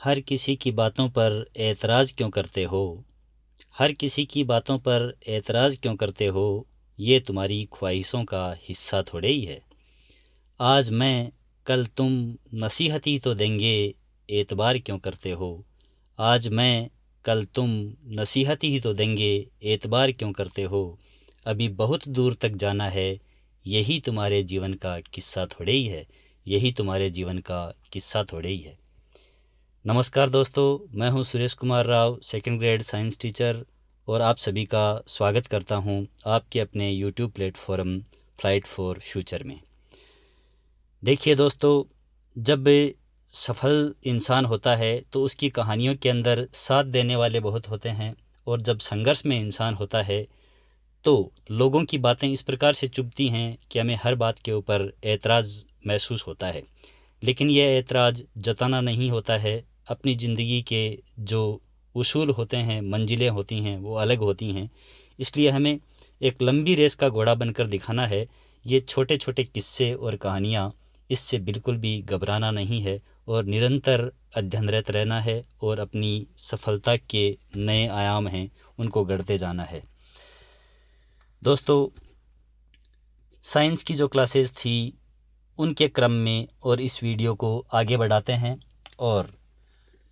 हर किसी की बातों पर एतराज़ क्यों करते हो? हर किसी की बातों पर एतराज़ क्यों करते हो? ये तुम्हारी ख्वाहिशों का हिस्सा थोड़े ही है। आज मैं कल तुम, नसीहत ही तो देंगे, एतबार क्यों करते हो? आज मैं कल तुम, नसीहत ही तो देंगे, एतबार क्यों करते हो? अभी बहुत दूर तक जाना है, यही तुम्हारे जीवन का किस्सा थोड़े ही है। यही तुम्हारे जीवन का किस्सा थोड़े ही है। नमस्कार दोस्तों, मैं हूं Suresh Kumar Rao, second grade science teacher, और आप सभी का स्वागत करता हूं आपके अपने YouTube platform flight for future में। देखिए दोस्तों, जब सफल इंसान होता है तो उसकी कहानियों के अंदर साथ देने वाले बहुत होते हैं, और जब संघर्ष में इंसान होता है तो लोगों की बातें इस प्रकार से चुभती हैं कि हमें हर बात के ऊपर एतराज़ महसूस होता है। लेकिन यह ऐतराज़ जताना नहीं होता है। अपनी ज़िंदगी के जो उसूल होते हैं, मंजिलें होती हैं, वो अलग होती हैं। इसलिए हमें एक लंबी रेस का घोड़ा बनकर दिखाना है। ये छोटे छोटे किस्से और कहानियाँ, इससे बिल्कुल भी घबराना नहीं है, और निरंतर अध्ययनरत रहना है, और अपनी सफलता के नए आयाम हैं उनको गढ़ते जाना है। दोस्तों, साइंस की जो क्लासेस थी उनके क्रम में और इस वीडियो को आगे बढ़ाते हैं, और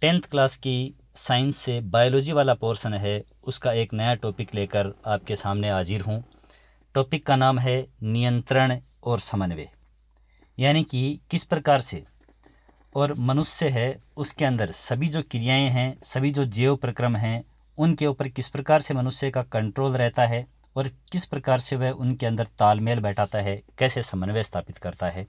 10th क्लास की साइंस से बायोलॉजी वाला पोर्शन है, उसका एक नया टॉपिक लेकर आपके सामने हाजिर हूँ। टॉपिक का नाम है नियंत्रण और समन्वय। यानी कि किस प्रकार से और मनुष्य है उसके अंदर सभी जो क्रियाएं हैं, सभी जो जैव प्रक्रम हैं, उनके ऊपर किस प्रकार से मनुष्य का कंट्रोल रहता है, और किस प्रकार से वह उनके अंदर तालमेल बैठाता है, कैसे समन्वय स्थापित करता है।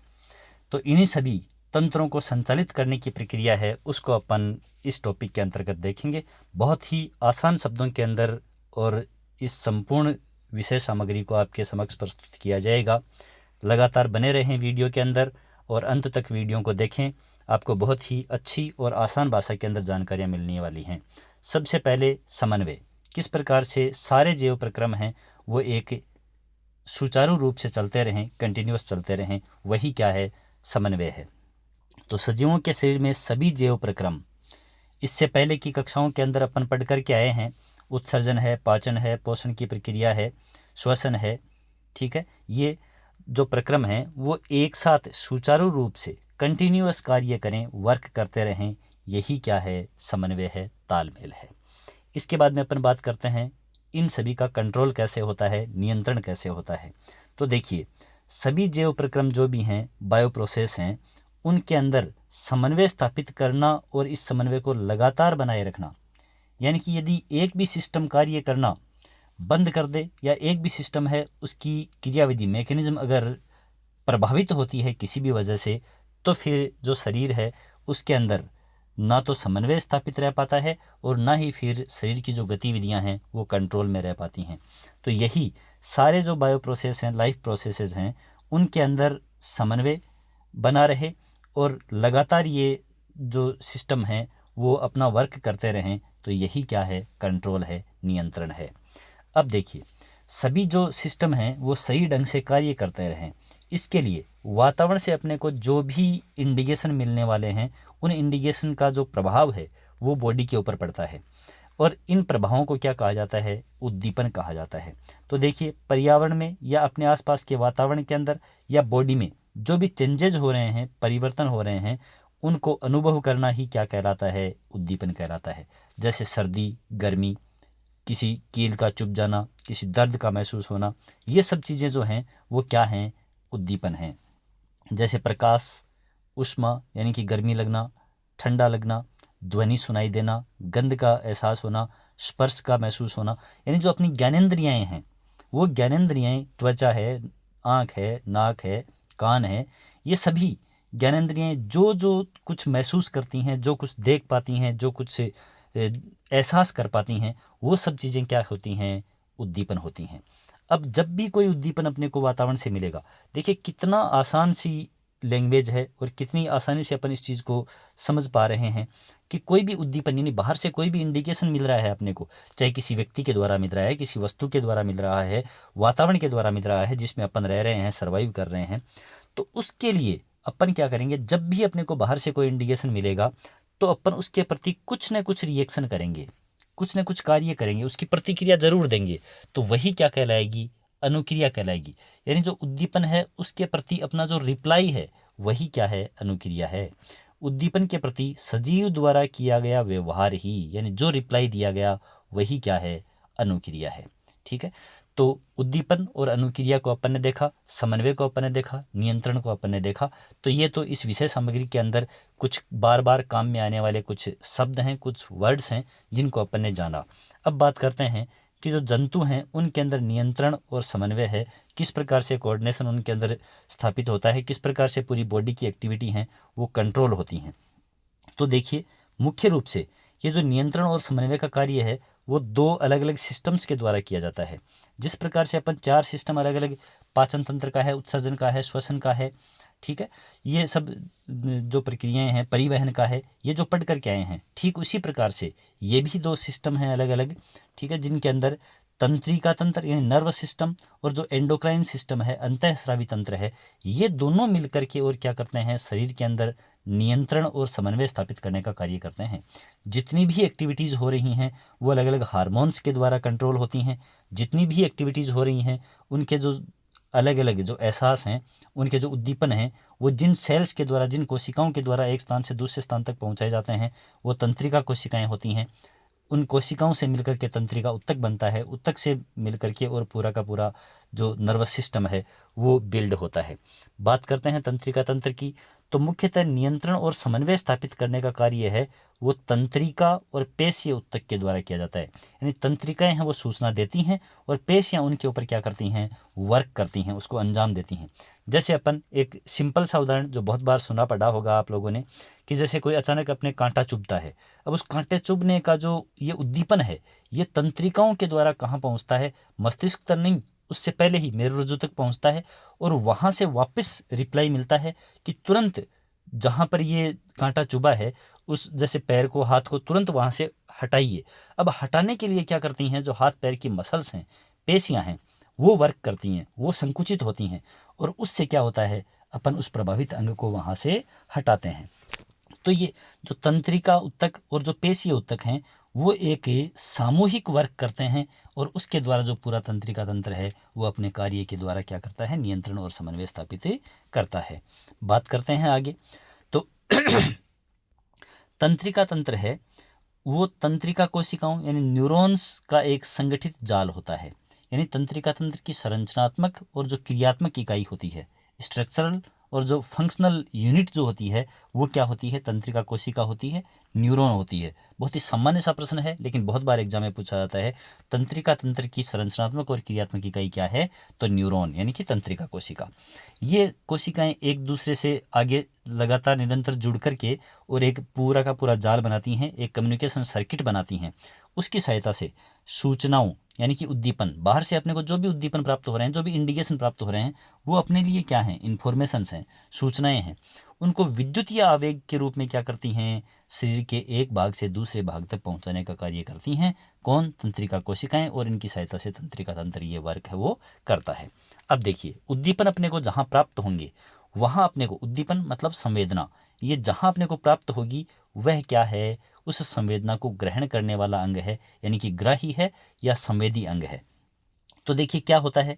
तो इन्हीं सभी तंत्रों को संचालित करने की प्रक्रिया है, उसको अपन इस टॉपिक के अंतर्गत देखेंगे, बहुत ही आसान शब्दों के अंदर, और इस संपूर्ण विषय सामग्री को आपके समक्ष प्रस्तुत किया जाएगा। लगातार बने रहें वीडियो के अंदर और अंत तक वीडियो को देखें। आपको बहुत ही अच्छी और आसान भाषा के अंदर जानकारियाँ मिलने वाली हैं। सबसे पहले समन्वय, किस प्रकार से सारे जैव प्रक्रम हैं वो एक सुचारू रूप से चलते रहें, कंटिन्यूअस चलते रहें, वही क्या है, समन्वय है। तो सजीवों के शरीर में सभी जैव प्रक्रम, इससे पहले की कक्षाओं के अंदर अपन पढ़ कर के आए हैं। उत्सर्जन है, पाचन है, पोषण की प्रक्रिया है, श्वसन है, ठीक है। ये जो प्रक्रम हैं वो एक साथ सुचारू रूप से कंटिन्यूअस कार्य करें, वर्क करते रहें, यही क्या है, समन्वय है, तालमेल है। इसके बाद में अपन बात करते हैं इन सभी का कंट्रोल कैसे होता है, नियंत्रण कैसे होता है। तो देखिए, सभी जैव प्रक्रम जो भी हैं, बायो प्रोसेस हैं, उनके अंदर समन्वय स्थापित करना और इस समन्वय को लगातार बनाए रखना। यानी कि यदि एक भी सिस्टम कार्य करना बंद कर दे, या एक भी सिस्टम है उसकी क्रियाविधि मैकेनिज्म अगर प्रभावित होती है किसी भी वजह से, तो फिर जो शरीर है उसके अंदर ना तो समन्वय स्थापित रह पाता है, और ना ही फिर शरीर की जो गतिविधियां हैं वो कंट्रोल में रह पाती हैं। तो यही सारे जो बायो प्रोसेस हैं, लाइफ प्रोसेसेस हैं, उनके अंदर समन्वय बना रहे, और लगातार ये जो सिस्टम है वो अपना वर्क करते रहें, तो यही क्या है, कंट्रोल है, नियंत्रण है। अब देखिए, सभी जो सिस्टम हैं वो सही ढंग से कार्य करते रहें, इसके लिए वातावरण से अपने को जो भी इंडिकेशन मिलने वाले हैं, उन इंडिकेशन का जो प्रभाव है वो बॉडी के ऊपर पड़ता है, और इन प्रभावों को क्या कहा जाता है, उद्दीपन कहा जाता है। तो देखिए, पर्यावरण में या अपने आसपास के वातावरण के अंदर या बॉडी में जो भी चेंजेज हो रहे हैं, परिवर्तन हो रहे हैं, उनको अनुभव करना ही क्या कहलाता है, उद्दीपन कहलाता है। जैसे सर्दी, गर्मी, किसी कील का चुभ जाना, किसी दर्द का महसूस होना, ये सब चीज़ें जो हैं वो क्या हैं, उद्दीपन हैं। जैसे प्रकाश, ऊष्मा यानी कि गर्मी लगना, ठंडा लगना, ध्वनि सुनाई देना, गंध का एहसास होना, स्पर्श का महसूस होना, यानी जो अपनी ज्ञानेंद्रियाएं हैं, वो ज्ञानेंद्रियाएं, त्वचा है, आँख है, नाक है, कान है, ये सभी ज्ञानेंद्रियाएं जो जो कुछ महसूस करती हैं, जो कुछ देख पाती हैं, जो कुछ एहसास कर पाती हैं, वो सब चीज़ें क्या होती हैं, उद्दीपन होती हैं। अब जब भी कोई उद्दीपन अपने को वातावरण से मिलेगा, देखिए कितना आसान सी लैंग्वेज है, और कितनी आसानी से अपन इस चीज़ को समझ पा रहे हैं कि कोई भी उद्दीपन, यानी बाहर से कोई भी इंडिकेशन मिल रहा है अपने को, चाहे किसी व्यक्ति के द्वारा मिल रहा है, किसी वस्तु के द्वारा मिल रहा है, वातावरण के द्वारा मिल रहा है जिसमें अपन रह रहे हैं, सर्वाइव कर रहे हैं, तो उसके लिए अपन क्या करेंगे, जब भी अपने को बाहर से कोई इंडिकेशन मिलेगा तो अपन उसके प्रति कुछ न कुछ रिएक्शन करेंगे, कुछ न कुछ कार्य करेंगे, उसकी प्रतिक्रिया जरूर देंगे, तो वही क्या कहलाएगी, अनुक्रिया कहलाएगी। यानी जो उद्दीपन है उसके प्रति अपना जो रिप्लाई है वही क्या है, अनुक्रिया है। उद्दीपन के प्रति सजीव द्वारा किया गया व्यवहार ही, यानी जो रिप्लाई दिया गया वही क्या है, अनुक्रिया है। ठीक है, तो उद्दीपन और अनुक्रिया को अपन ने देखा, समन्वय को अपन ने देखा, नियंत्रण को अपन ने देखा। तो ये तो इस विषय सामग्री के अंदर कुछ बार बार काम में आने वाले कुछ शब्द हैं, कुछ वर्ड्स हैं जिनको अपन ने जाना। अब बात करते हैं कि जो जंतु हैं उनके अंदर नियंत्रण और समन्वय है, किस प्रकार से कोऑर्डिनेशन उनके अंदर स्थापित होता है, किस प्रकार से पूरी बॉडी की एक्टिविटी हैं वो कंट्रोल होती हैं। तो देखिए, मुख्य रूप से ये जो नियंत्रण और समन्वय का कार्य है वो दो अलग अलग सिस्टम्स के द्वारा किया जाता है। जिस प्रकार से अपन चार सिस्टम अलग अलग, पाचन तंत्र का है, उत्सर्जन का है, श्वसन का है, ठीक है, ये सब जो प्रक्रियाएं हैं, परिवहन का है, ये जो पढ़ करके आए हैं, ठीक उसी प्रकार से ये भी दो सिस्टम हैं अलग अलग, ठीक है, जिनके अंदर तंत्रिका तंत्र यानी नर्वस सिस्टम और जो एंडोक्राइन सिस्टम है, अंतःस्रावी तंत्र है, ये दोनों मिलकर के और क्या करते हैं, शरीर के अंदर नियंत्रण और समन्वय स्थापित करने का कार्य करते हैं। जितनी भी एक्टिविटीज़ हो रही हैं वो अलग अलग हार्मोन्स के द्वारा कंट्रोल होती हैं। जितनी भी एक्टिविटीज़ हो रही हैं उनके जो अलग अलग जो एहसास हैं, उनके जो उद्दीपन हैं, वो जिन सेल्स के द्वारा, जिन कोशिकाओं के द्वारा एक स्थान से दूसरे स्थान तक पहुंचाए जाते हैं, वो तंत्रिका कोशिकाएं होती हैं। उन कोशिकाओं से मिलकर के तंत्रिका उत्तक बनता है, उत्तक से मिलकर के और पूरा का पूरा जो नर्वस सिस्टम है वो बिल्ड होता है। बात करते हैं तंत्रिका तंत्र की, तो मुख्यतः नियंत्रण और समन्वय स्थापित करने का कार्य है वो तंत्रिका और पेशीय उत्तक के द्वारा किया जाता है। यानी तंत्रिकाएं हैं वो सूचना देती हैं और पेशियां उनके ऊपर क्या करती हैं, वर्क करती हैं, उसको अंजाम देती हैं। जैसे अपन एक सिंपल सा उदाहरण जो बहुत बार सुना पड़ा होगा आप लोगों ने, कि जैसे कोई अचानक अपने कांटा चुभता है। अब उस कांटे चुभने का जो ये उद्दीपन है ये तंत्रिकाओं के द्वारा कहाँ पहुँचता है, मस्तिष्क तक नहीं, उससे पहले ही मेरुरज्जु तक पहुँचता है और वहाँ से वापस रिप्लाई मिलता है कि तुरंत जहाँ पर ये कांटा चुभा है उस जैसे पैर को, हाथ को तुरंत वहाँ से हटाइए। अब हटाने के लिए क्या करती हैं, जो हाथ पैर की मसल्स हैं, पेशियाँ हैं, वो वर्क करती हैं, वो संकुचित होती हैं और उससे क्या होता है, अपन उस प्रभावित अंग को वहाँ से हटाते हैं। तो ये जो तंत्रिका उत्तक और जो पेशीय उत्तक हैं वो एक सामूहिक वर्क करते हैं और उसके द्वारा जो पूरा तंत्रिका तंत्र है वो अपने कार्य के द्वारा क्या करता है, नियंत्रण और समन्वय स्थापित करता है। बात करते हैं आगे, तो तंत्रिका तंत्र है वो तंत्रिका कोशिकाओं यानी न्यूरॉन्स का एक संगठित जाल होता है। यानी तंत्रिका तंत्र की संरचनात्मक और जो क्रियात्मक इकाई होती है, स्ट्रक्चरल और जो फंक्शनल यूनिट जो होती है वो क्या होती है, तंत्रिका कोशिका होती है, न्यूरॉन होती है। बहुत ही सामान्य सा प्रश्न है लेकिन बहुत बार एग्जाम में पूछा जाता है, तंत्रिका तंत्र की संरचनात्मक और क्रियात्मक इकाई क्या है, तो न्यूरॉन यानी कि तंत्रिका कोशिका। ये कोशिकाएं एक दूसरे से आगे लगातार निरंतर जुड़ करके और एक पूरा का पूरा जाल बनाती हैं, एक कम्युनिकेशन सर्किट बनाती हैं। उसकी सहायता से सूचनाओं यानी कि उद्दीपन, बाहर से अपने को जो भी उद्दीपन प्राप्त हो रहे हैं, जो भी इंडिकेशन प्राप्त हो रहे हैं, वो अपने लिए क्या हैं, इन्फॉर्मेशंस हैं, सूचनाएं हैं, उनको विद्युतीय आवेग के रूप में क्या करती हैं, शरीर के एक भाग से दूसरे भाग तक पहुंचाने का कार्य करती हैं। कौन, तंत्रिका कोशिकाएं, और इनकी सहायता से तंत्रिका तंत्र ये वर्क है वो करता है। अब देखिए, उद्दीपन अपने को जहाँ प्राप्त होंगे वहाँ अपने को, उद्दीपन मतलब संवेदना, ये जहाँ अपने को प्राप्त होगी वह क्या है, उस संवेदना को ग्रहण करने वाला अंग है, यानी कि ग्राही है या संवेदी अंग है। तो देखिए क्या होता है,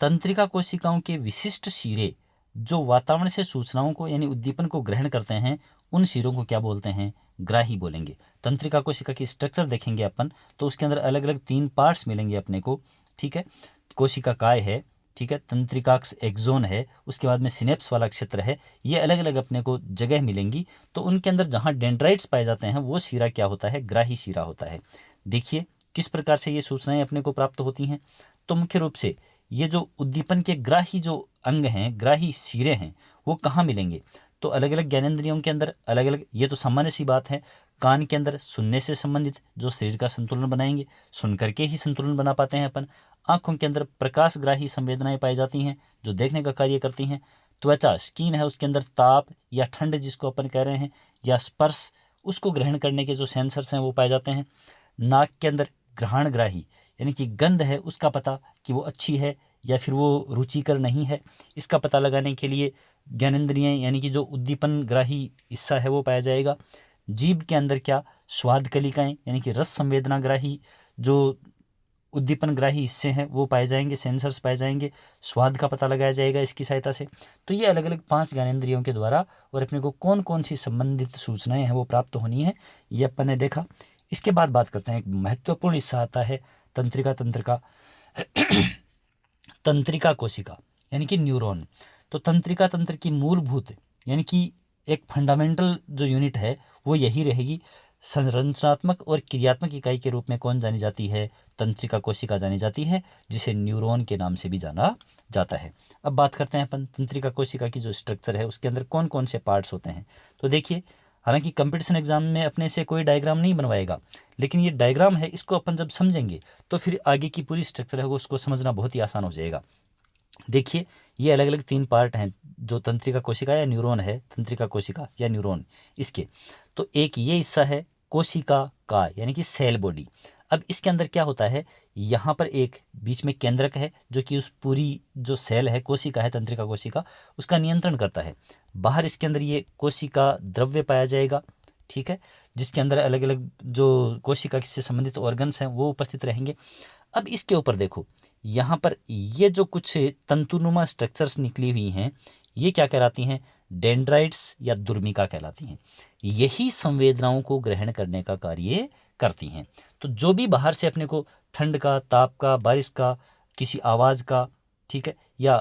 तंत्रिका कोशिकाओं के विशिष्ट सिरे जो वातावरण से सूचनाओं को यानी उद्दीपन को ग्रहण करते हैं, उन सिरों को क्या बोलते हैं, ग्राही बोलेंगे। तंत्रिका कोशिका की स्ट्रक्चर देखेंगे अपन तो उसके अंदर अलग अलग 3 पार्ट्स मिलेंगे अपने को, ठीक है। कोशिका काय है, ठीक है, तंत्रिकाक्ष एक्सोन है, उसके बाद में सिनेप्स वाला क्षेत्र है, ये अलग अलग अपने को जगह मिलेंगी। तो उनके अंदर जहाँ डेंड्राइट्स पाए जाते हैं वो शिरा क्या होता है, ग्राही शिरा होता है। देखिए किस प्रकार से ये सूचनाएं अपने को प्राप्त होती हैं। तो मुख्य रूप से ये जो उद्दीपन के ग्राही जो अंग हैं, ग्राही सिरे हैं, वो कहाँ मिलेंगे, तो अलग अलग ज्ञानेंद्रियों के अंदर अलग अलग। ये तो सामान्य सी बात है, कान के अंदर सुनने से संबंधित जो शरीर का संतुलन बनाएंगे, सुन करके ही संतुलन बना पाते हैं अपन। आँखों के अंदर प्रकाशग्राही संवेदनाएं पाई जाती हैं जो देखने का कार्य करती हैं। त्वचा, स्किन है, उसके अंदर ताप या ठंड जिसको अपन कह रहे हैं, या स्पर्श, उसको ग्रहण करने के जो सेंसर्स हैं वो पाए जाते हैं। नाक के अंदर घ्राणग्राही यानी कि गंध है, उसका पता कि वो अच्छी है या फिर वो रुचिकर नहीं है, इसका पता लगाने के लिए ज्ञानेंद्रियाँ यानी कि जो उद्दीपन ग्राही हिस्सा है वो पाया जाएगा। जीभ के अंदर क्या, स्वाद कलिकाएं यानी कि रस संवेदनाग्राही जो उद्दीपन ग्राही हिस्से हैं वो पाए जाएंगे, सेंसर्स पाए जाएंगे, स्वाद का पता लगाया जाएगा इसकी सहायता से। तो ये अलग अलग 5 ज्ञानेंद्रियों के द्वारा और अपने को कौन कौन सी संबंधित सूचनाएं हैं वो प्राप्त होनी है, ये अपन ने देखा। इसके बाद बात करते हैं, एक महत्वपूर्ण हिस्सा आता है तंत्रिका तंत्र का तंत्रिका कोशिका यानी कि न्यूरॉन। तो तंत्रिका तंत्र की मूलभूत यानी कि एक फंडामेंटल जो यूनिट है वो यही रहेगी। संरचनात्मक और क्रियात्मक इकाई के रूप में कौन जानी जाती है, तंत्रिका कोशिका जानी जाती है, जिसे न्यूरॉन के नाम से भी जाना जाता है। अब बात करते हैं अपन तंत्रिका कोशिका की जो स्ट्रक्चर है उसके अंदर कौन कौन से पार्ट्स होते हैं। तो देखिए, हालांकि कंपटीशन एग्जाम में अपने से कोई डायग्राम नहीं बनवाएगा, लेकिन ये डायग्राम है, इसको अपन जब समझेंगे तो फिर आगे की पूरी स्ट्रक्चर है वो उसको समझना बहुत ही आसान हो जाएगा। देखिए, ये अलग अलग 3 पार्ट हैं जो तंत्रिका कोशिका या न्यूरॉन है, तंत्रिका कोशिका या न्यूरॉन इसके। तो एक ये हिस्सा है कोशिका का यानी कि सेल बॉडी। अब इसके अंदर क्या होता है, यहाँ पर एक बीच में केंद्रक है जो कि उस पूरी जो सेल है, कोशिका है, तंत्रिका कोशिका, उसका नियंत्रण करता है। बाहर इसके अंदर ये कोशिका द्रव्य पाया जाएगा, ठीक है, जिसके अंदर अलग अलग जो कोशिका से संबंधित ऑर्गन्स हैं वो उपस्थित रहेंगे। अब इसके ऊपर देखो, यहाँ पर ये जो कुछ तंतुनुमा स्ट्रक्चर्स निकली हुई हैं ये क्या कहलाती हैं, डेंड्राइट्स या दुर्मिका कहलाती हैं। यही संवेदनाओं को ग्रहण करने का कार्य करती हैं। तो जो भी बाहर से अपने को ठंड का, ताप का, बारिश का, किसी आवाज़ का, ठीक है, या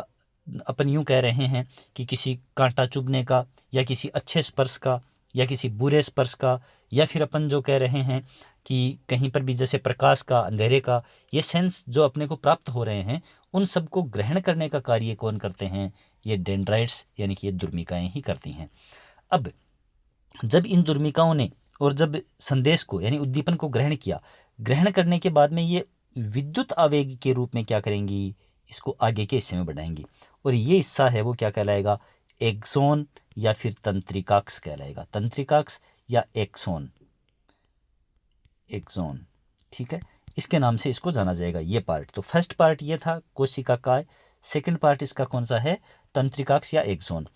अपन यूँ कह रहे हैं कि किसी कांटा चुभने का, या किसी अच्छे स्पर्श का, या किसी बुरे स्पर्श का, या फिर अपन जो कह रहे हैं कि कहीं पर भी जैसे प्रकाश का, अंधेरे का, ये सेंस जो अपने को प्राप्त हो रहे हैं उन सबको ग्रहण करने का कार्य कौन करते हैं, ये डेंड्राइट्स यानी कि ये दुर्मिकाएं ही करती हैं। अब जब इन दुर्मिकाओं ने और जब संदेश को यानी उद्दीपन को ग्रहण किया, ग्रहण करने के बाद में ये विद्युत आवेग के रूप में क्या करेंगी, इसको आगे के हिस्से में बढ़ाएंगी, और ये हिस्सा है वो क्या कहलाएगा, एक्सोन या फिर तंत्रिकाक्ष कहलाएगा। तंत्रिकाक्ष या एक्सोन, एक्सोन, ठीक है, इसके नाम से इसको जाना जाएगा ये पार्ट। तो फर्स्ट पार्ट ये था कोशिका काय, सेकंड पार्ट इसका कौन सा है, तंत्रिकाक्ष या एक्सोन।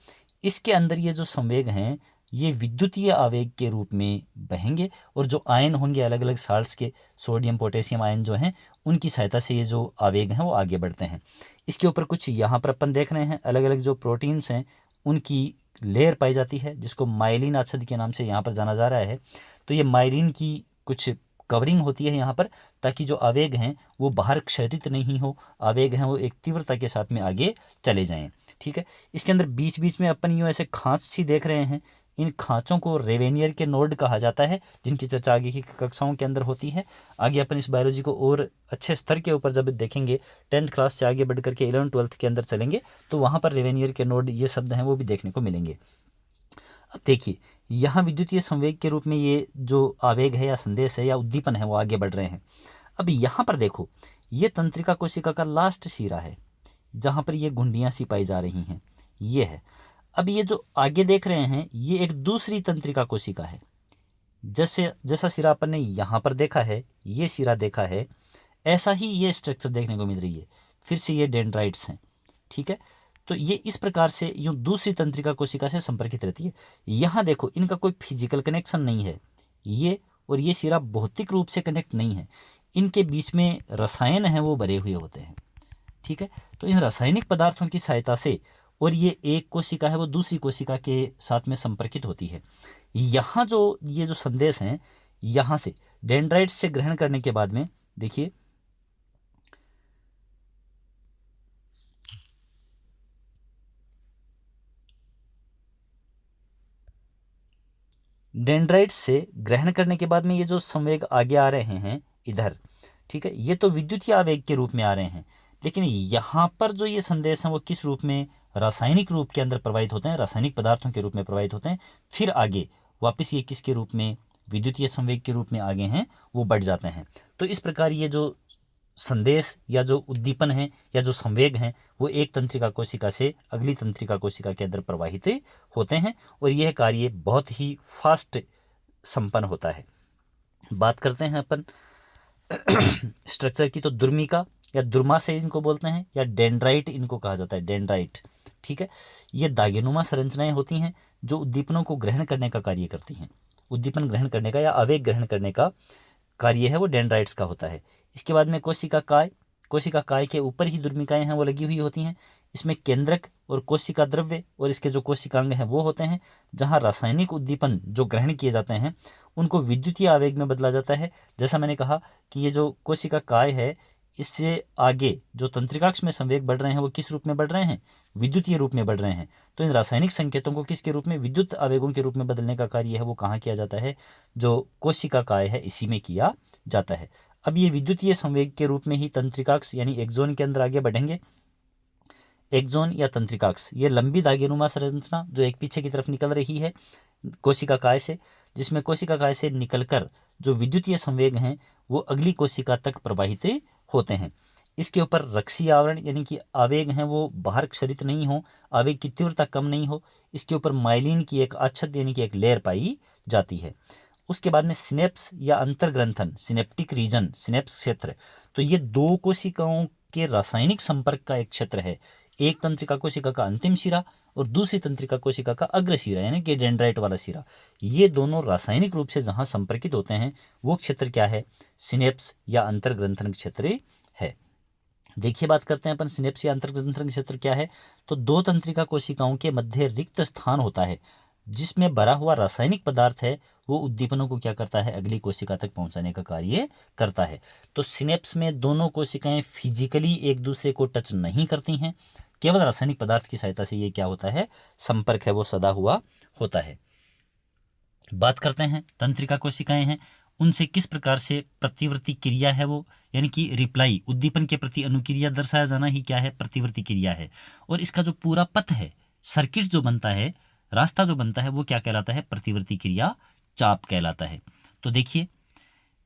इसके अंदर ये जो संवेग हैं ये विद्युतीय आवेग के रूप में बहेंगे, और जो आयन होंगे अलग अलग साल्ट्स के, सोडियम पोटेशियम आयन जो हैं उनकी सहायता से ये जो आवेग हैं वो आगे बढ़ते हैं। इसके ऊपर कुछ यहाँ पर अपन देख रहे हैं अलग अलग जो प्रोटीन्स हैं उनकी लेयर पाई जाती है, जिसको माइलिन आच्छाद के नाम से यहाँ पर जाना जा रहा है। तो ये माइलिन की कुछ कवरिंग होती है यहाँ पर, ताकि जो आवेग हैं वो बाहर क्षरित नहीं हो, आवेग हैं वो एक तीव्रता के साथ में आगे चले जाएं, ठीक है। इसके अंदर बीच बीच में अपन यूँ ऐसे खांच सी देख रहे हैं, इन खांचों को रेवेनियर के नोड कहा जाता है, जिनकी चर्चा आगे की कक्षाओं के अंदर होती है। आगे अपन इस बायोलॉजी को और अच्छे स्तर के ऊपर जब देखेंगे, 10th क्लास से आगे बढ़ करके 11th 12th के अंदर चलेंगे तो वहाँ पर रेवेनियर के नोड ये शब्द हैं वो भी देखने को मिलेंगे। अब देखिए, यहाँ विद्युतीय संवेग के रूप में ये जो आवेग है या संदेश है या उद्दीपन है वो आगे बढ़ रहे हैं। अब यहाँ पर देखो, ये तंत्रिका कोशिका का लास्ट सिरा है जहाँ पर ये घुंडियाँ सी पाई जा रही हैं, ये है। अब ये जो आगे देख रहे हैं ये एक दूसरी तंत्रिका कोशिका है। जैसा सिरा अपन ने यहाँ पर देखा है, ये सिरा देखा है, ऐसा ही ये स्ट्रक्चर देखने को मिल रही है। फिर से ये डेंड्राइट्स हैं, ठीक है। तो ये इस प्रकार से यूँ दूसरी तंत्रिका कोशिका से संपर्कित रहती है। यहाँ देखो, इनका कोई फिजिकल कनेक्शन नहीं है, ये और ये सिरा भौतिक रूप से कनेक्ट नहीं है, इनके बीच में रसायन हैं वो भरे हुए होते हैं, ठीक है। तो इन रासायनिक पदार्थों की सहायता से, और ये एक कोशिका है वो दूसरी कोशिका के साथ में संपर्कित होती है। यहाँ जो ये जो संदेश हैं यहाँ से डेंड्राइट्स से ग्रहण करने के बाद में देखिए, डेंड्राइट्स से ग्रहण करने के बाद में ये जो संवेग आगे आ रहे हैं इधर, ठीक है, ये तो विद्युतीय आवेग के रूप में आ रहे हैं, लेकिन यहाँ पर जो ये संदेश हैं वो किस रूप में, रासायनिक रूप के अंदर प्रवाहित होते हैं, रासायनिक पदार्थों के रूप में प्रवाहित होते हैं। फिर आगे वापस ये किसके रूप में, विद्युतीय संवेग के रूप में आगे हैं वो बढ़ जाते हैं। तो इस प्रकार ये जो संदेश या जो उद्दीपन है या जो संवेग हैं वो एक तंत्रिका कोशिका से अगली तंत्रिका कोशिका के अंदर प्रवाहित होते हैं, और यह कार्य बहुत ही फास्ट संपन्न होता है। बात करते हैं अपन स्ट्रक्चर की, तो दुर्मिका या दुर्मा से इनको बोलते हैं, या डेंड्राइट इनको कहा जाता है, डेंड्राइट, ठीक है। ये दागेनुमा संरचनाएं होती हैं जो उद्दीपनों को ग्रहण करने का कार्य करती हैं। उद्दीपन ग्रहण करने का या आवेग ग्रहण करने का कार्य है वो डेंड्राइट्स का होता है। इसके बाद में कोशिका काय के ऊपर ही दुर्मिकाएं हैं वो लगी हुई होती हैं। इसमें केंद्रक और कोशिका द्रव्य और इसके जो कोशिकांग हैं वो होते हैं, जहाँ रासायनिक उद्दीपन जो ग्रहण किए जाते हैं उनको विद्युतीय आवेग में बदला जाता है। जैसा मैंने कहा कि ये जो कोशिका काय है, इससे आगे जो तंत्रिकाक्ष में संवेग बढ़ रहे हैं वो किस रूप में बढ़ रहे हैं? विद्युतीय रूप में बढ़ रहे हैं। तो इन रासायनिक संकेतों को किसके रूप में? विद्युत आवेगों के रूप में बदलने का कार्य है वो कहाँ किया जाता है? जो कोशिका काय है इसी में किया जाता है। अब ये विद्युतीय संवेग के रूप में ही तंत्रिकाक्ष यानी एक्सोन के अंदर आगे बढ़ेंगे। एक्सोन या तंत्रिकाक्ष ये लंबी धागेनुमा संरचना जो एक पीछे की तरफ निकल रही है कोशिका काय से, जिसमें कोशिका काय से निकलकर जो विद्युतीय संवेग हैं वो अगली कोशिका तक प्रवाहित होते हैं। इसके ऊपर रक्षीय आवरण यानी कि आवेग हैं वो बाहर क्षरित नहीं हो, आवेग की तीव्रता कम नहीं हो, इसके ऊपर माइलिन की एक आच्छाद यानी कि एक लेयर पाई जाती है। उसके बाद में सिनेप्स या अंतर्ग्रंथन, सिनेप्टिक रीजन, सिनेप्स क्षेत्र, तो ये दो कोशिकाओं के रासायनिक संपर्क का एक क्षेत्र है। एक तंत्रिका कोशिका का अंतिम शिरा और दूसरी तंत्रिका कोशिका का अग्र शिरा यानी कि डेंड्राइट वाला शिरा, ये दोनों रासायनिक रूप से जहाँ संपर्कित होते हैं वो क्षेत्र क्या है? सिनेप्स या अंतर्ग्रंथन क्षेत्र है। देखिए बात करते हैं अपन सिनेप्स या अंतर्ग्रंथन क्षेत्र क्या है। तो दो तंत्रिका कोशिकाओं के मध्य रिक्त स्थान होता है जिसमें भरा हुआ रासायनिक पदार्थ है वो उद्दीपनों को क्या करता है? अगली कोशिका तक पहुंचाने का कार्य करता है। तो सिनेप्स में दोनों कोशिकाएं फिजिकली एक दूसरे को टच नहीं करती हैं, केवल रासायनिक पदार्थ की सहायता से ये क्या होता है? संपर्क है वो सदा हुआ होता है। बात करते हैं तंत्रिका कोशिकाएं हैं, उनसे किस प्रकार से प्रतिवर्ती क्रिया है वो, यानी कि रिप्लाई, उद्दीपन के प्रति अनुक्रिया दर्शाया जाना ही क्या है? प्रतिवर्ती क्रिया है। और इसका जो पूरा पथ है, सर्किट जो बनता है, रास्ता जो बनता है वो क्या कहलाता है? प्रतिवर्ती क्रिया चाप कहलाता है। तो देखिए,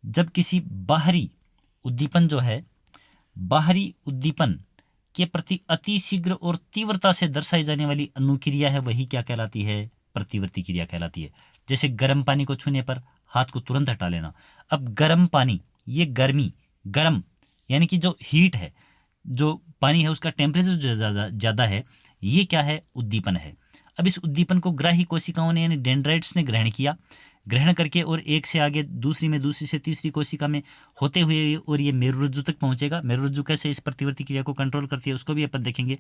जब किसी बाहरी उद्दीपन जो है, बाहरी उद्दीपन के प्रति अति शीघ्र और तीव्रता से दर्शाई जाने वाली अनुक्रिया है वही क्या कहलाती है? प्रतिवर्ती क्रिया कहलाती है। जैसे गर्म पानी को छूने पर हाथ को तुरंत हटा लेना। अब गर्म पानी, ये गर्मी, गर्म यानी कि जो हीट है, जो पानी है उसका टेम्परेचर जो ज़्यादा है, ये क्या है? उद्दीपन है। अब इस उद्दीपन को ग्राही कोशिकाओं ने यानी डेंड्राइट्स ने ग्रहण किया, ग्रहण करके और एक से आगे दूसरी में, दूसरी से तीसरी कोशिका में होते हुए और ये मेरुरज्जु तक पहुंचेगा। मेरुरज्जु कैसे इस प्रतिवर्ती क्रिया को कंट्रोल करती है उसको भी अपन देखेंगे।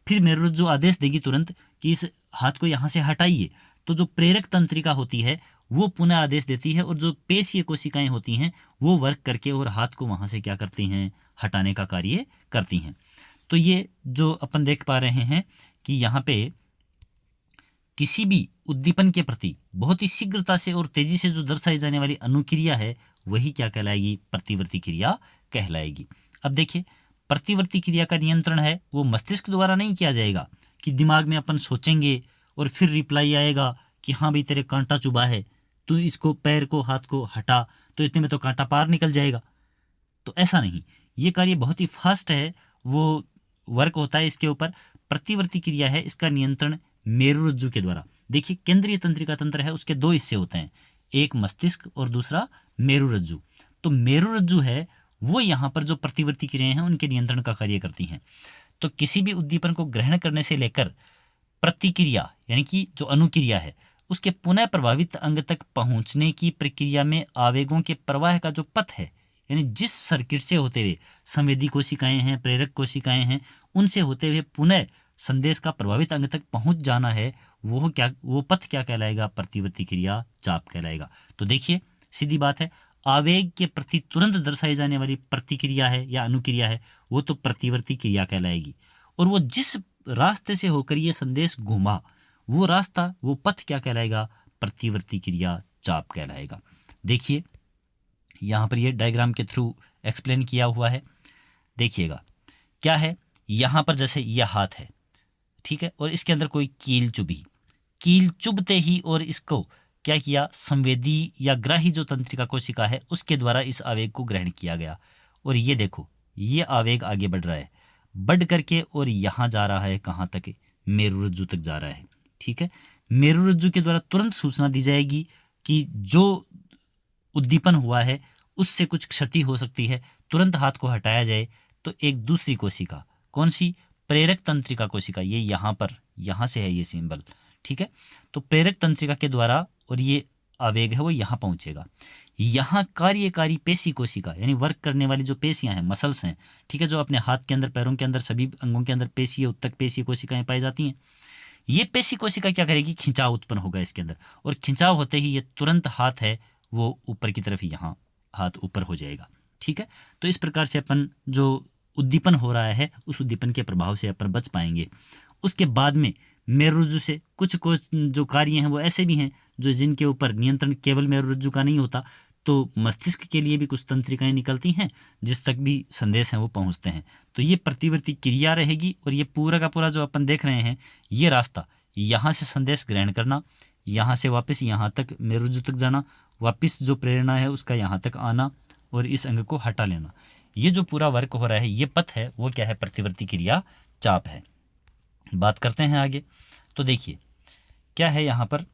फिर मेरुरज्जु आदेश देगी तुरंत कि इस हाथ को यहाँ से हटाइए, तो जो प्रेरक तंत्रिका होती है वो पुनः आदेश देती है और जो पेशीय कोशिकाएं होती हैं वो वर्क करके और हाथ को वहाँ से क्या करती हैं? हटाने का कार्य करती हैं। तो ये जो अपन देख पा रहे हैं कि यहाँ पे किसी भी उद्दीपन के प्रति बहुत ही शीघ्रता से और तेजी से जो दर्शाई जाने वाली अनुक्रिया है वही क्या कहलाएगी? प्रतिवर्ती क्रिया कहलाएगी। अब देखिए, प्रतिवर्ती क्रिया का नियंत्रण है वो मस्तिष्क द्वारा नहीं किया जाएगा कि दिमाग में अपन सोचेंगे और फिर रिप्लाई आएगा कि हाँ भाई तेरे कांटा चुभा है, तू इसको, पैर को, हाथ को हटा, तो इतने में तो कांटा पार निकल जाएगा। तो ऐसा नहीं, ये कार्य बहुत ही फास्ट है, वो वर्क होता है इसके ऊपर। प्रतिवर्ती क्रिया है, इसका नियंत्रण मेरुरज्जु के द्वारा। देखिए, केंद्रीय तंत्रिका तंत्र है, उसके दो हिस्से होते हैं, एक मस्तिष्क और दूसरा मेरुरज्जु। तो मेरुरज्जु है वो यहाँ पर जो प्रतिवर्ती क्रियाएं हैं उनके नियंत्रण का कार्य करती हैं। तो किसी भी उद्दीपन को ग्रहण करने से लेकर प्रतिक्रिया यानी कि जो अनुक्रिया है उसके पुनः प्रभावित अंग तक पहुंचने की प्रक्रिया में आवेगों के प्रवाह का जो पथ है, यानी जिस सर्किट से होते हुए संवेदी कोशिकाएं हैं, प्रेरक कोशिकाएं हैं, उनसे होते हुए पुनः संदेश का प्रभावित अंग तक पहुंच जाना है, वो पथ क्या कहलाएगा? प्रतिवर्ती क्रिया चाप कहलाएगा। तो देखिए, सीधी बात है, आवेग के प्रति तुरंत दर्शाई जाने वाली प्रतिक्रिया है या अनुक्रिया है वो तो प्रतिवर्ती क्रिया कहलाएगी। और वो जिस रास्ते से होकर ये संदेश घूमा वो रास्ता, वो पथ क्या कहलाएगा? प्रतिवर्ती क्रिया चाप कहलाएगा। देखिए, यहाँ पर ये डायग्राम के थ्रू एक्सप्लेन किया हुआ है। देखिएगा क्या है, यहाँ पर जैसे यह हाथ है, ठीक है, और इसके अंदर कोई कील चुभी, कील चुभते ही और इसको क्या किया? संवेदी या ग्राही जो तंत्रिका कोशिका है उसके द्वारा इस आवेग को ग्रहण किया गया। और ये देखो, ये आवेग आगे बढ़ रहा है, बढ़ करके और यहाँ जा रहा है, कहाँ तक? मेरुरज्जु तक जा रहा है, ठीक है। मेरुरज्जु के द्वारा तुरंत सूचना दी जाएगी कि जो उद्दीपन हुआ है उससे कुछ क्षति हो सकती है, तुरंत हाथ को हटाया जाए। तो एक दूसरी कोशिका, कौन सी? प्रेरक तंत्रिका कोशिका, ये यहाँ पर, यहाँ से है ये सिंबल, ठीक है। तो प्रेरक तंत्रिका के द्वारा और ये आवेग है वो यहाँ पहुँचेगा। यहाँ कार्यकारी पेशी कोशिका यानी वर्क करने वाली जो पेशियाँ हैं, मसल्स हैं, ठीक है, जो अपने हाथ के अंदर, पैरों के अंदर, सभी अंगों के अंदर पेशी, उत्तक पेशी कोशिकाएं पाई जाती हैं। ये पेशी कोशिका क्या करेगी, खिंचाव उत्पन्न होगा इसके अंदर, और खिंचाव होते ही ये तुरंत हाथ है वो ऊपर की तरफ यहाँ हाथ ऊपर हो जाएगा। ठीक है, तो इस प्रकार से अपन जो उद्दीपन हो रहा है उस उद्दीपन के प्रभाव से अपन बच पाएंगे। उसके बाद में मेरुरज्जु से कुछ जो कार्य हैं वो ऐसे भी हैं जो जिनके ऊपर नियंत्रण केवल मेरुरज्जु का नहीं होता, तो मस्तिष्क के लिए भी कुछ तंत्रिकाएं निकलती हैं जिस तक भी संदेश हैं वो पहुंचते हैं। तो ये प्रतिवर्ती क्रिया रहेगी, और ये पूरा का पूरा जो अपन देख रहे हैं ये रास्ता, यहाँ से संदेश ग्रहण करना, यहाँ से वापस यहाँ तक मेरुरज्जु तक जाना, वापस जो प्रेरणा है उसका यहाँ तक आना और इस अंग को हटा लेना, ये जो पूरा वर्क हो रहा है, ये पथ है वो क्या है, प्रतिवर्ती क्रिया चाप है। बात करते हैं आगे। तो देखिए क्या है यहाँ पर,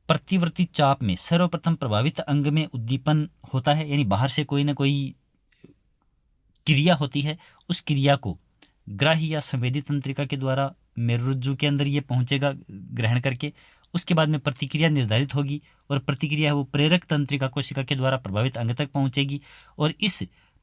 प्रतिवर्ती चाप में सर्वप्रथम प्रभावित अंग में उद्दीपन होता है, यानी बाहर से कोई ना कोई क्रिया होती है, उस क्रिया को ग्राही या संवेदी तंत्रिका के द्वारा मेरुरज्जु के अंदर ये पहुंचेगा ग्रहण करके। उसके बाद में प्रतिक्रिया निर्धारित होगी, और प्रतिक्रिया वो प्रेरक तंत्रिका कोशिका के द्वारा प्रभावित अंग तक पहुंचेगी, और इस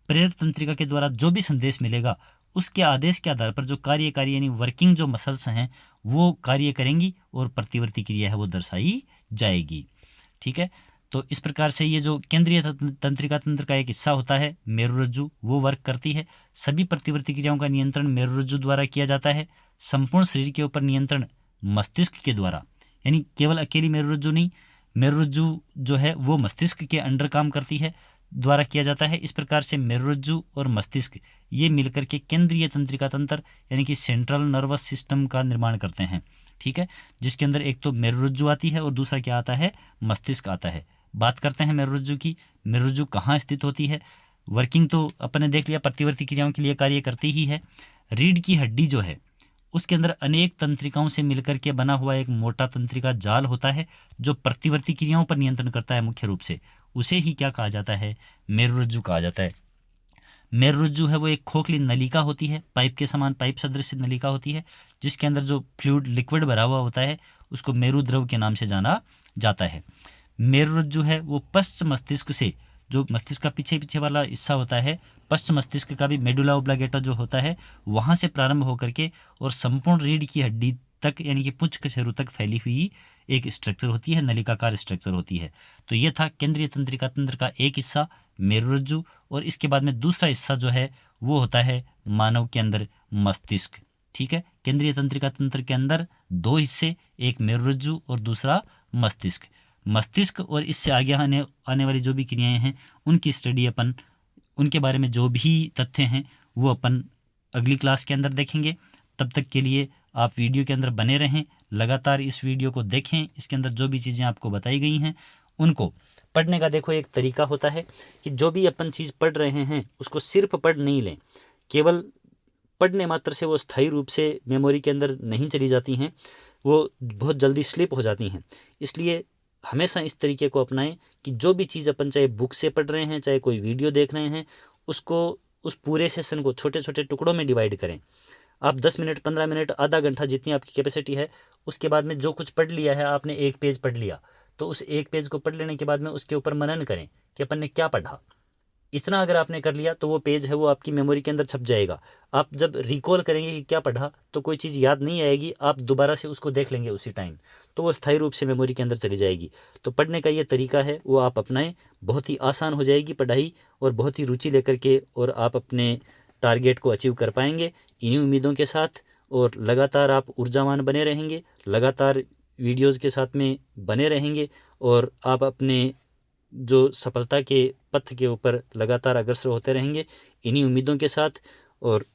प्रेरक तंत्रिका के द्वारा जो भी संदेश मिलेगा उसके आदेश के आधार पर जो कार्यकारी यानी वर्किंग जो मसल्स हैं वो कार्य करेंगी, और प्रतिवर्ती क्रिया है वो दर्शाई जाएगी। ठीक है, तो इस प्रकार से ये जो केंद्रीय तंत्रिका तंत्र का एक हिस्सा होता है मेरुरज्जु, वो वर्क करती है। सभी प्रतिवर्ती क्रियाओं का नियंत्रण मेरुरज्जु द्वारा किया जाता है। संपूर्ण शरीर के ऊपर नियंत्रण मस्तिष्क के द्वारा, यानी केवल अकेली मेरुरज्जु नहीं, मेरुरज्जु जो है वो मस्तिष्क के अंडर काम करती है, द्वारा किया जाता है। इस प्रकार से मेरुरज्जु और मस्तिष्क ये मिलकर के केंद्रीय तंत्रिका तंत्र यानी कि सेंट्रल नर्वस सिस्टम का निर्माण करते हैं। ठीक है, जिसके अंदर एक तो मेरुरज्जु आती है और दूसरा क्या आता है, मस्तिष्क आता है। बात करते हैं मेरुरज्जु की। मेरुरज्जु कहाँ स्थित होती है, वर्किंग तो अपन ने देख लिया, प्रतिवर्ती क्रियाओं के लिए कार्य करती ही है। रीढ़ की हड्डी जो है उसके अंदर अनेक तंत्रिकाओं से मिलकर के बना हुआ एक मोटा तंत्रिका जाल होता है जो प्रतिवर्ती क्रियाओं पर नियंत्रण करता है मुख्य रूप से, उसे ही क्या कहा जाता है, मेरुरज्जु कहा जाता है। मेरुरज्जु है वो एक खोखली नलिका होती है, पाइप के समान, पाइप सदृश नलिका होती है, जिसके अंदर जो फ्लूइड लिक्विड भरा हुआ होता है उसको मेरु द्रव के नाम से जाना जाता है। मेरुरज्जु है वो पश्च मस्तिष्क से, जो मस्तिष्क का पीछे पीछे वाला हिस्सा होता है, पश्च मस्तिष्क का भी मेडुला ओब्लांगेटा जो होता है वहाँ से प्रारंभ होकर के और संपूर्ण रीढ़ की हड्डी तक यानी कि पुंछ कशेरु तक फैली हुई एक स्ट्रक्चर होती है, नलिकाकार स्ट्रक्चर होती है। तो ये था केंद्रीय तंत्रिका तंत्र का एक हिस्सा मेरुरज्जु, और इसके बाद में दूसरा हिस्सा जो है वो होता है मानव के अंदर मस्तिष्क। ठीक है, केंद्रीय तंत्रिका तंत्र के अंदर दो हिस्से, एक मेरुरज्जु और दूसरा मस्तिष्क। मस्तिष्क और इससे आगे आने वाली जो भी क्रियाएं हैं उनकी स्टडी अपन, उनके बारे में जो भी तथ्य हैं वो अपन अगली क्लास के अंदर देखेंगे। तब तक के लिए आप वीडियो के अंदर बने रहें, लगातार इस वीडियो को देखें। इसके अंदर जो भी चीज़ें आपको बताई गई हैं उनको पढ़ने का देखो एक तरीका होता है कि जो भी अपन चीज़ पढ़ रहे हैं उसको सिर्फ पढ़ नहीं लें, केवल पढ़ने मात्र से वो स्थायी रूप से मेमोरी के अंदर नहीं चली जाती हैं, वो बहुत जल्दी स्लिप हो जाती हैं। इसलिए हमेशा इस तरीके को अपनाएं कि जो भी चीज़ अपन चाहे बुक से पढ़ रहे हैं चाहे कोई वीडियो देख रहे हैं उसको, उस पूरे सेशन को छोटे छोटे टुकड़ों में डिवाइड करें। आप 10 मिनट, 15 मिनट, आधा घंटा जितनी आपकी कैपेसिटी है, उसके बाद में जो कुछ पढ़ लिया है, आपने एक पेज पढ़ लिया तो उस एक पेज को पढ़ लेने के बाद में उसके ऊपर मनन करें कि अपन ने क्या पढ़ा। इतना अगर आपने कर लिया तो वो पेज है वो आपकी मेमोरी के अंदर छप जाएगा। आप जब रिकॉल करेंगे कि क्या पढ़ा तो कोई चीज़ याद नहीं आएगी, आप दोबारा से उसको देख लेंगे उसी टाइम, तो वो स्थायी रूप से मेमोरी के अंदर चली जाएगी। तो पढ़ने का ये तरीका है वो आप अपनाएं, बहुत ही आसान हो जाएगी पढ़ाई और बहुत ही रुचि लेकर के, और आप अपने टारगेट को अचीव कर पाएंगे इन्हीं उम्मीदों के साथ। और लगातार आप ऊर्जावान बने रहेंगे, लगातार वीडियोज़ के साथ में बने रहेंगे, और आप अपने जो सफलता के पथ के ऊपर लगातार अग्रसर होते रहेंगे इन्हीं उम्मीदों के साथ। और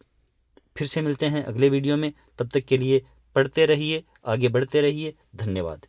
फिर से मिलते हैं अगले वीडियो में, तब तक के लिए पढ़ते रहिए, आगे बढ़ते रहिए। धन्यवाद।